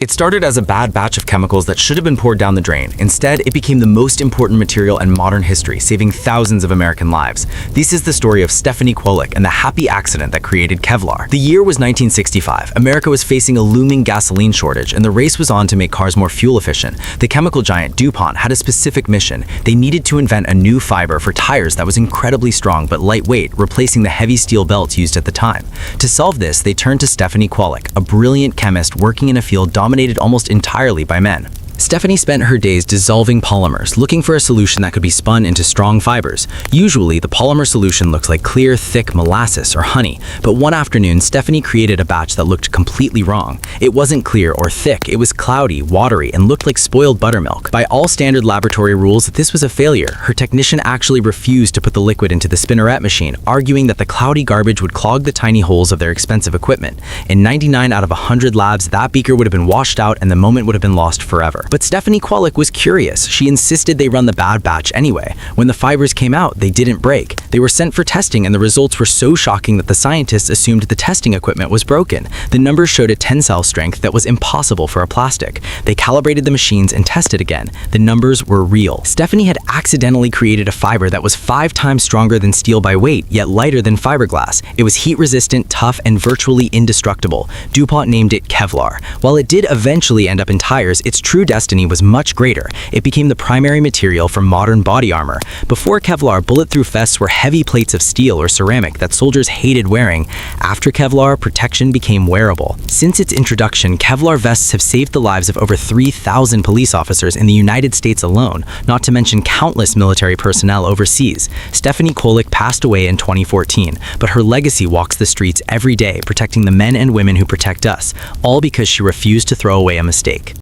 It started as a bad batch of chemicals that should have been poured down the drain. Instead, it became the most important material in modern history, saving thousands of American lives. This is the story of Stephanie Kwolek and the happy accident that created Kevlar. The year was 1965. America was facing a looming gasoline shortage, and the race was on to make cars more fuel efficient. The chemical giant DuPont had a specific mission. They needed to invent a new fiber for tires that was incredibly strong but lightweight, replacing the heavy steel belts used at the time. To solve this, they turned to Stephanie Kwolek, a brilliant chemist working in a field dominated almost entirely by men. Stephanie spent her days dissolving polymers, looking for a solution that could be spun into strong fibers. Usually, the polymer solution looks like clear, thick molasses or honey, but one afternoon, Stephanie created a batch that looked completely wrong. It wasn't clear or thick, it was cloudy, watery, and looked like spoiled buttermilk. By all standard laboratory rules, this was a failure. Her technician actually refused to put the liquid into the spinneret machine, arguing that the cloudy garbage would clog the tiny holes of their expensive equipment. In 99 out of 100 labs, that beaker would have been washed out and the moment would have been lost forever. But Stephanie Kwolek was curious. She insisted they run the bad batch anyway. When the fibers came out, they didn't break. They were sent for testing, and the results were so shocking that the scientists assumed the testing equipment was broken. The numbers showed a tensile strength that was impossible for a plastic. They calibrated the machines and tested again. The numbers were real. Stephanie had accidentally created a fiber that was 5 times stronger than steel by weight, yet lighter than fiberglass. It was heat-resistant, tough, and virtually indestructible. DuPont named it Kevlar. While it did eventually end up in tires, its true destiny was much greater. It became the primary material for modern body armor. Before Kevlar, bulletproof vests were heavy plates of steel or ceramic that soldiers hated wearing. After Kevlar, protection became wearable. Since its introduction, Kevlar vests have saved the lives of over 3,000 police officers in the United States alone, not to mention countless military personnel overseas. Stephanie Kwolek passed away in 2014, but her legacy walks the streets every day, protecting the men and women who protect us, all because she refused to throw away a mistake.